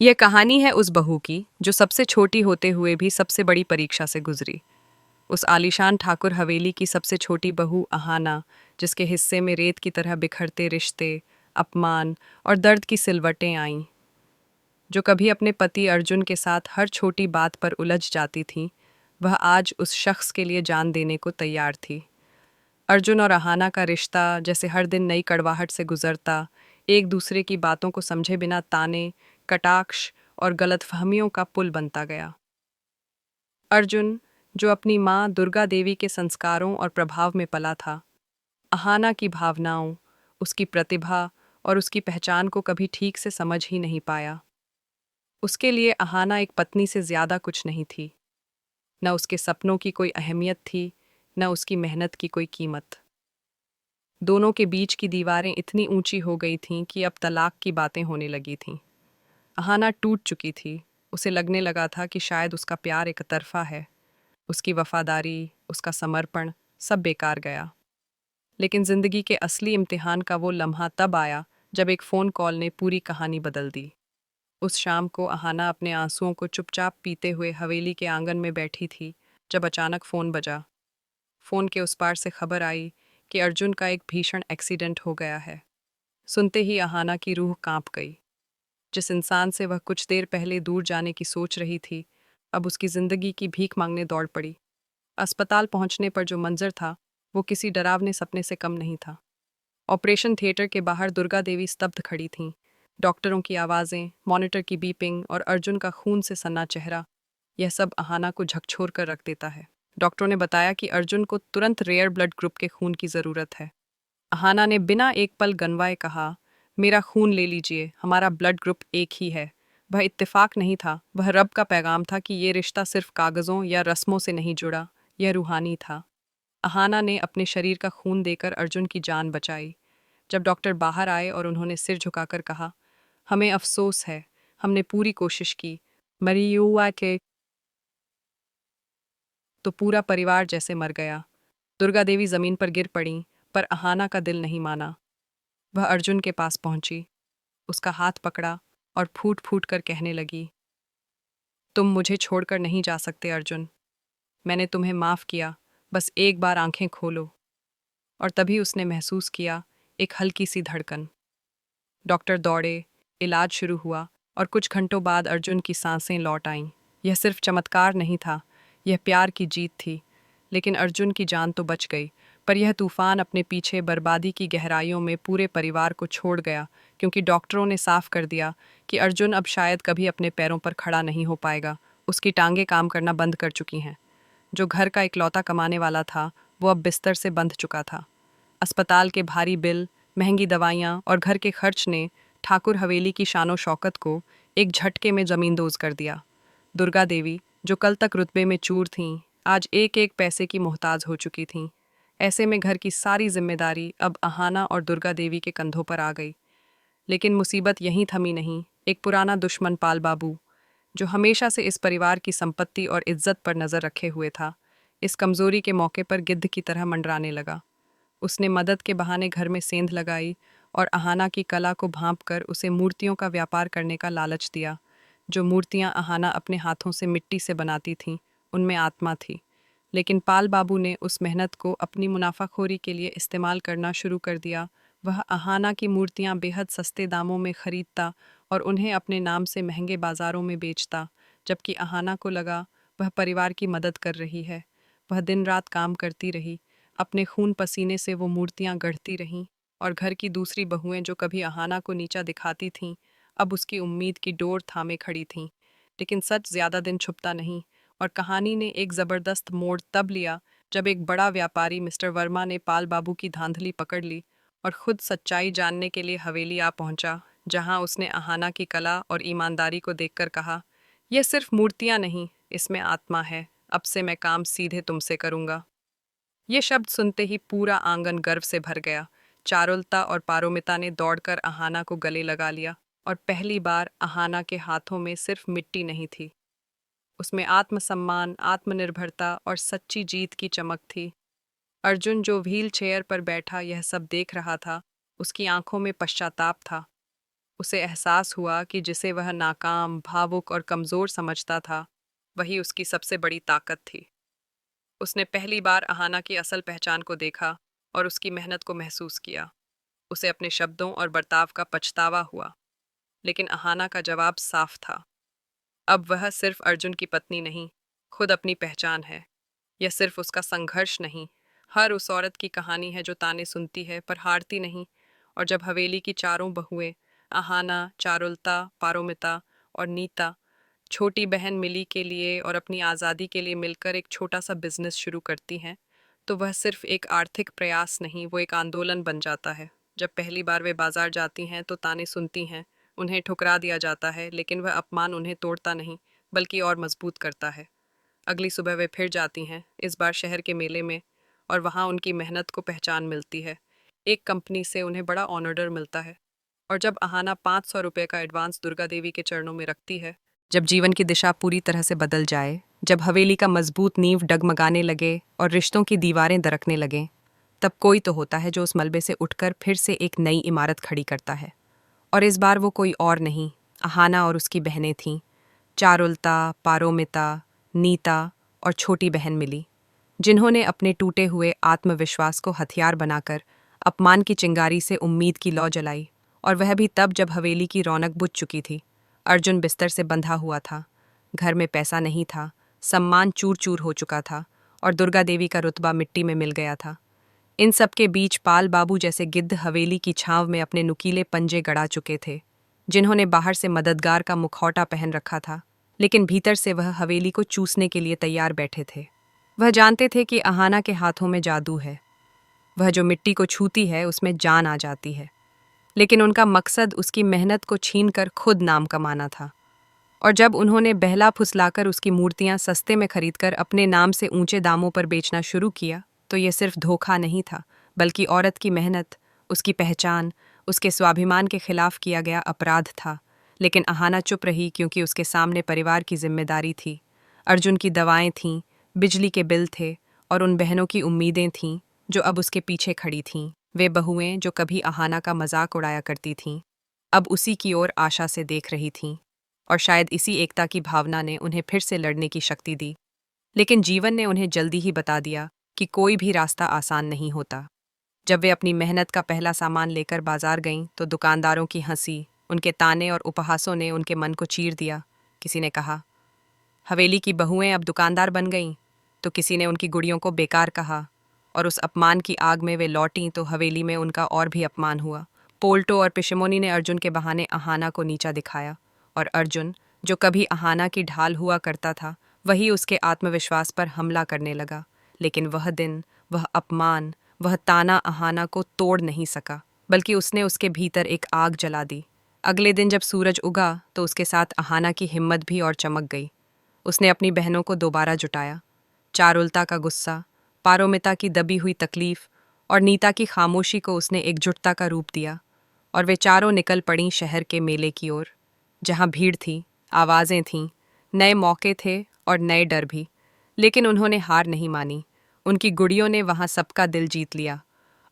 यह कहानी है उस बहू की जो सबसे छोटी होते हुए भी सबसे बड़ी परीक्षा से गुजरी। उस आलीशान ठाकुर हवेली की सबसे छोटी बहू अहाना, जिसके हिस्से में रेत की तरह बिखरते रिश्ते, अपमान और दर्द की सिलवटें आईं। जो कभी अपने पति अर्जुन के साथ हर छोटी बात पर उलझ जाती थी, वह आज उस शख्स के लिए जान देने को तैयार थी। अर्जुन और अहाना का रिश्ता जैसे हर दिन नई कड़वाहट से गुजरता, एक दूसरे की बातों को समझे बिना ताने, कटाक्ष और गलतफहमियों का पुल बनता गया। अर्जुन, जो अपनी माँ दुर्गा देवी के संस्कारों और प्रभाव में पला था, अहाना की भावनाओं, उसकी प्रतिभा और उसकी पहचान को कभी ठीक से समझ ही नहीं पाया। उसके लिए अहाना एक पत्नी से ज्यादा कुछ नहीं थी। न उसके सपनों की कोई अहमियत थी, न उसकी मेहनत की कोई कीमत। दोनों के बीच की दीवारें इतनी ऊंची हो गई थीं कि अब तलाक की बातें होने लगी थीं। अहाना टूट चुकी थी। उसे लगने लगा था कि शायद उसका प्यार एक तरफा है। उसकी वफादारी, उसका समर्पण, सब बेकार गया। लेकिन जिंदगी के असली इम्तिहान का वो लम्हा तब आया जब एक फ़ोन कॉल ने पूरी कहानी बदल दी। उस शाम को अहाना अपने आंसुओं को चुपचाप पीते हुए हवेली के आंगन में बैठी थी, जब अचानक फ़ोन बजा। फ़ोन के उस पार से खबर आई कि अर्जुन का एक भीषण एक्सीडेंट हो गया है। सुनते ही अहाना की रूह कांप गई। जिस इंसान से वह कुछ देर पहले दूर जाने की सोच रही थी, अब उसकी जिंदगी की भीख मांगने दौड़ पड़ी। अस्पताल पहुंचने पर जो मंजर था, वो किसी डरावने सपने से कम नहीं था। ऑपरेशन थिएटर के बाहर दुर्गा देवी स्तब्ध खड़ी थीं। डॉक्टरों की आवाज़ें, मॉनिटर की बीपिंग और अर्जुन का खून से सना चेहरा, यह सब अहाना को झकझोर कर रख देता है। डॉक्टरों ने बताया कि अर्जुन को तुरंत रेयर ब्लड ग्रुप के खून की ज़रूरत है। अहाना ने बिना एक पल गनवाए कहा, मेरा खून ले लीजिए, हमारा ब्लड ग्रुप एक ही है। वह इत्तेफाक नहीं था, वह रब का पैगाम था कि ये रिश्ता सिर्फ कागज़ों या रस्मों से नहीं जुड़ा, यह रूहानी था। अहाना ने अपने शरीर का खून देकर अर्जुन की जान बचाई। जब डॉक्टर बाहर आए और उन्होंने सिर झुकाकर कहा, हमें अफसोस है, हमने पूरी कोशिश की, मरियुआ के, तो पूरा परिवार जैसे मर गया। दुर्गा देवी जमीन पर गिर पड़ी, पर अहाना का दिल नहीं माना। वह अर्जुन के पास पहुंची, उसका हाथ पकड़ा और फूट फूट कर कहने लगी, तुम मुझे छोड़कर नहीं जा सकते अर्जुन। मैंने तुम्हें माफ़ किया, बस एक बार आंखें खोलो। और तभी उसने महसूस किया एक हल्की सी धड़कन। डॉक्टर दौड़े, इलाज शुरू हुआ और कुछ घंटों बाद अर्जुन की सांसें लौट आईं। यह सिर्फ चमत्कार नहीं था, यह प्यार की जीत थी। लेकिन अर्जुन की जान तो बच गई, पर यह तूफान अपने पीछे बर्बादी की गहराइयों में पूरे परिवार को छोड़ गया, क्योंकि डॉक्टरों ने साफ कर दिया कि अर्जुन अब शायद कभी अपने पैरों पर खड़ा नहीं हो पाएगा। उसकी टांगें काम करना बंद कर चुकी हैं। जो घर का इकलौता कमाने वाला था, वो अब बिस्तर से बंध चुका था। अस्पताल के भारी बिल, महंगी दवाइयाँ और घर के खर्च ने ठाकुर हवेली की शानो शौकत को एक झटके में जमींदोज कर दिया। दुर्गा देवी, जो कल तक रुतबे में चूर थीं, आज एक एक पैसे की मोहताज हो चुकी थीं। ऐसे में घर की सारी जिम्मेदारी अब अहाना और दुर्गा देवी के कंधों पर आ गई। लेकिन मुसीबत यहीं थमी नहीं। एक पुराना दुश्मन पाल बाबू, जो हमेशा से इस परिवार की संपत्ति और इज्जत पर नजर रखे हुए था, इस कमजोरी के मौके पर गिद्ध की तरह मंडराने लगा। उसने मदद के बहाने घर में सेंध लगाई और अहाना की कला को भांप कर उसे मूर्तियों का व्यापार करने का लालच दिया। जो मूर्तियां अहाना अपने हाथों से मिट्टी से बनाती थीं, उनमें आत्मा थी। लेकिन पाल बाबू ने उस मेहनत को अपनी मुनाफाखोरी के लिए इस्तेमाल करना शुरू कर दिया। वह अहाना की मूर्तियां बेहद सस्ते दामों में खरीदता और उन्हें अपने नाम से महंगे बाजारों में बेचता, जबकि अहाना को लगा वह परिवार की मदद कर रही है। वह दिन रात काम करती रही, अपने खून पसीने से वो मूर्तियां गढ़ती रहीं, और घर की दूसरी बहुएं जो कभी अहाना को नीचा दिखाती थीं, अब उसकी उम्मीद की डोर थामे खड़ी थीं। लेकिन सच ज्यादा दिन छुपता नहीं, और कहानी ने एक जबरदस्त मोड़ तब लिया जब एक बड़ा व्यापारी मिस्टर वर्मा ने पाल बाबू की धांधली पकड़ ली और खुद सच्चाई जानने के लिए हवेली आ पहुंचा, जहां उसने अहाना की कला और ईमानदारी को देखकर कहा, यह सिर्फ मूर्तियां नहीं, इसमें आत्मा है। अब से मैं काम सीधे तुमसे करूंगा। ये शब्द सुनते ही पूरा आंगन गर्व से भर गया। चारुलता और पारोमिता ने दौड़कर अहाना को गले लगा लिया, और पहली बार अहाना के हाथों में सिर्फ मिट्टी नहीं थी, उसमें आत्मसम्मान, आत्मनिर्भरता और सच्ची जीत की चमक थी। अर्जुन, जो व्हील चेयर पर बैठा यह सब देख रहा था, उसकी आंखों में पश्चाताप था। उसे एहसास हुआ कि जिसे वह नाकाम, भावुक और कमज़ोर समझता था, वही उसकी सबसे बड़ी ताकत थी। उसने पहली बार अहाना की असल पहचान को देखा और उसकी मेहनत को महसूस किया। उसे अपने शब्दों और बर्ताव का पछतावा हुआ, लेकिन अहाना का जवाब साफ था। अब वह सिर्फ अर्जुन की पत्नी नहीं, खुद अपनी पहचान है। यह सिर्फ उसका संघर्ष नहीं, हर उस औरत की कहानी है जो ताने सुनती है पर हारती नहीं। और जब हवेली की चारों बहुएं, अहाना, चारुलता, पारोमिता और नीता, छोटी बहन मिली के लिए और अपनी आज़ादी के लिए मिलकर एक छोटा सा बिजनेस शुरू करती हैं, तो वह सिर्फ एक आर्थिक प्रयास नहीं, वो एक आंदोलन बन जाता है। जब पहली बार वे बाजार जाती हैं तो ताने सुनती हैं, उन्हें ठुकरा दिया जाता है, लेकिन वह अपमान उन्हें तोड़ता नहीं, बल्कि और मजबूत करता है। अगली सुबह वे फिर जाती हैं, इस बार शहर के मेले में, और वहाँ उनकी मेहनत को पहचान मिलती है। एक कंपनी से उन्हें बड़ा ऑर्डर मिलता है, और जब अहाना 500 रुपये का एडवांस दुर्गा देवी के चरणों में रखती है, जब जीवन की दिशा पूरी तरह से बदल जाए, जब हवेली का मजबूत नींव डगमगाने लगे और रिश्तों की दीवारें दरकने लगें, तब कोई तो होता है जो उस मलबे से उठकर फिर से एक नई इमारत खड़ी करता है। और इस बार वो कोई और नहीं, अहाना और उसकी बहनें थीं, चारुलता, पारोमिता, नीता और छोटी बहन मिली, जिन्होंने अपने टूटे हुए आत्मविश्वास को हथियार बनाकर अपमान की चिंगारी से उम्मीद की लौ जलाई। और वह भी तब जब हवेली की रौनक बुझ चुकी थी। अर्जुन बिस्तर से बंधा हुआ था, घर में पैसा नहीं था, सम्मान चूर चूर हो चुका था और दुर्गा देवी का रुतबा मिट्टी में मिल गया था। इन सब के बीच पाल बाबू जैसे गिद्ध हवेली की छांव में अपने नुकीले पंजे गड़ा चुके थे, जिन्होंने बाहर से मददगार का मुखौटा पहन रखा था, लेकिन भीतर से वह हवेली को चूसने के लिए तैयार बैठे थे। वह जानते थे कि अहाना के हाथों में जादू है, वह जो मिट्टी को छूती है उसमें जान आ जाती है, लेकिन उनका मकसद उसकी मेहनत को छीनकर खुद नाम कमाना था। और जब उन्होंने बहला फुसलाकर उसकी मूर्तियां सस्ते में खरीदकर अपने नाम से ऊंचे दामों पर बेचना शुरू किया, तो ये सिर्फ धोखा नहीं था, बल्कि औरत की मेहनत, उसकी पहचान, उसके स्वाभिमान के खिलाफ किया गया अपराध था। लेकिन अहाना चुप रही, क्योंकि उसके सामने परिवार की जिम्मेदारी थी। अर्जुन की दवाएं थीं, बिजली के बिल थे, और उन बहनों की उम्मीदें थीं जो अब उसके पीछे खड़ी थीं। वे बहुएं जो कभी अहाना का मजाक उड़ाया करती थीं, अब उसी की ओर आशा से देख रही थीं। और शायद इसी एकता की भावना ने उन्हें फिर से लड़ने की शक्ति दी। लेकिन जीवन ने उन्हें जल्दी ही बता दिया कि कोई भी रास्ता आसान नहीं होता। जब वे अपनी मेहनत का पहला सामान लेकर बाजार गईं, तो दुकानदारों की हंसी, उनके ताने और उपहासों ने उनके मन को चीर दिया। किसी ने कहा, हवेली की बहुएं अब दुकानदार बन गईं, तो किसी ने उनकी गुड़ियों को बेकार कहा। और उस अपमान की आग में वे लौटीं तो हवेली में उनका और भी अपमान हुआ। पोल्टो और पिशमोनी ने अर्जुन के बहाने अहाना को नीचा दिखाया, और अर्जुन, जो कभी अहाना की ढाल हुआ करता था, वही उसके आत्मविश्वास पर हमला करने लगा। लेकिन वह दिन, वह अपमान, वह ताना अहाना को तोड़ नहीं सका, बल्कि उसने उसके भीतर एक आग जला दी। अगले दिन जब सूरज उगा, तो उसके साथ अहाना की हिम्मत भी और चमक गई। उसने अपनी बहनों को दोबारा जुटाया। चारुलता का गुस्सा, पारोमिता की दबी हुई तकलीफ और नीता की खामोशी को उसने एकजुटता का रूप दिया, और वे चारों निकल पड़ीं शहर के मेले की ओर, जहाँ भीड़ थी, आवाज़ें थीं, नए मौके थे और नए डर भी। लेकिन उन्होंने हार नहीं मानी। उनकी गुड़ियों ने वहाँ सबका दिल जीत लिया,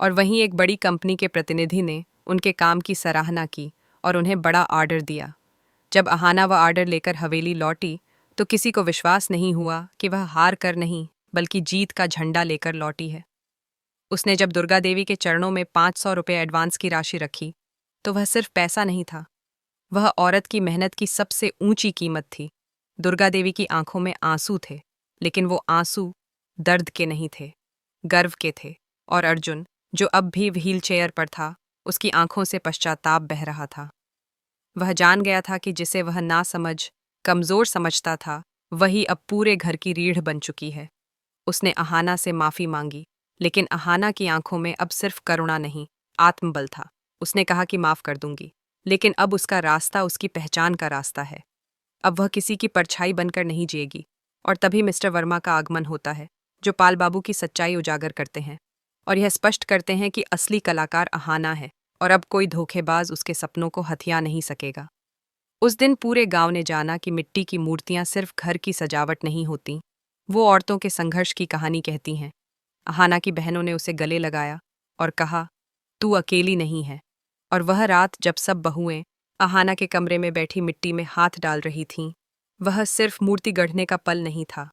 और वहीं एक बड़ी कंपनी के प्रतिनिधि ने उनके काम की सराहना की और उन्हें बड़ा ऑर्डर दिया। जब अहाना वह ऑर्डर लेकर हवेली लौटी, तो किसी को विश्वास नहीं हुआ कि वह हार कर नहीं, बल्कि जीत का झंडा लेकर लौटी है। उसने जब दुर्गा देवी के चरणों में 500 रुपये एडवांस की राशि रखी, तो वह सिर्फ पैसा नहीं था, वह औरत की मेहनत की सबसे ऊंची कीमत थी। दुर्गा देवी की आंखों में आंसू थे, लेकिन वो आंसू दर्द के नहीं थे, गर्व के थे। और अर्जुन, जो अब भी व्हील चेयर पर था, उसकी आंखों से पश्चाताप बह रहा था। वह जान गया था कि जिसे वह ना समझ, कमजोर समझता था, वही अब पूरे घर की रीढ़ बन चुकी है। उसने अहाना से माफी मांगी, लेकिन अहाना की आंखों में अब सिर्फ करुणा नहीं, आत्मबल था। उसने कहा कि माफ कर दूंगी, लेकिन अब उसका रास्ता उसकी पहचान का रास्ता है। अब वह किसी की परछाई बनकर नहीं जिएगी। और तभी मिस्टर वर्मा का आगमन होता है, जो पाल बाबू की सच्चाई उजागर करते हैं और यह स्पष्ट करते हैं कि असली कलाकार अहाना है, और अब कोई धोखेबाज उसके सपनों को हथिया नहीं सकेगा। उस दिन पूरे गांव ने जाना कि मिट्टी की मूर्तियां सिर्फ घर की सजावट नहीं होती, वो औरतों के संघर्ष की कहानी कहती हैं। अहाना की बहनों ने उसे गले लगाया और कहा, तू अकेली नहीं है। और वह रात जब सब बहुएं, आहाना के कमरे में बैठी मिट्टी में हाथ डाल रही थीं। वह सिर्फ मूर्ति गढ़ने का पल नहीं था,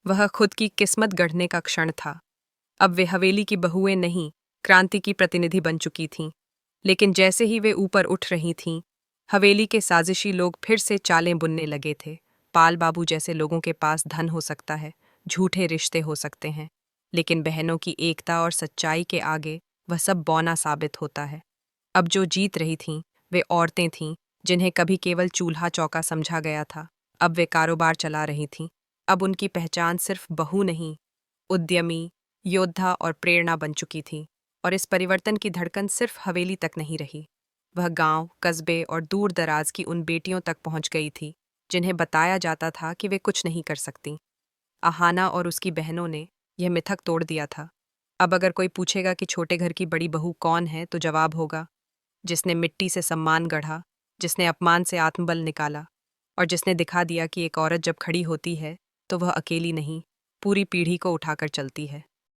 वह खुद की किस्मत गढ़ने का क्षण था। अब वे हवेली की बहुएं नहीं, क्रांति की प्रतिनिधि बन चुकी थीं। लेकिन जैसे ही वे ऊपर उठ रही थीं, हवेली के साजिशी लोग फिर से चालें बुनने लगे थे। पाल बाबू जैसे लोगों के पास धन हो सकता है, झूठे रिश्ते हो सकते हैं, लेकिन बहनों की एकता और सच्चाई के आगे वह सब बौना साबित होता है। अब जो जीत रही थीं, वे औरतें थीं, जिन्हें कभी केवल चूल्हा चौका समझा गया था। अब वे कारोबार चला रही थीं। अब उनकी पहचान सिर्फ बहू नहीं, उद्यमी, योद्धा और प्रेरणा बन चुकी थी। और इस परिवर्तन की धड़कन सिर्फ हवेली तक नहीं रही, वह गांव, कस्बे और दूर दराज की उन बेटियों तक पहुंच गई थी जिन्हें बताया जाता था कि वे कुछ नहीं कर सकती। आहाना और उसकी बहनों ने यह मिथक तोड़ दिया था। अब अगर कोई पूछेगा कि छोटे घर की बड़ी बहू कौन है, तो जवाब होगा, जिसने मिट्टी से सम्मान गढ़ा, जिसने अपमान से आत्मबल निकाला और जिसने दिखा दिया कि एक औरत जब खड़ी होती है तो वह अकेली नहीं, पूरी पीढ़ी को उठाकर चलती है।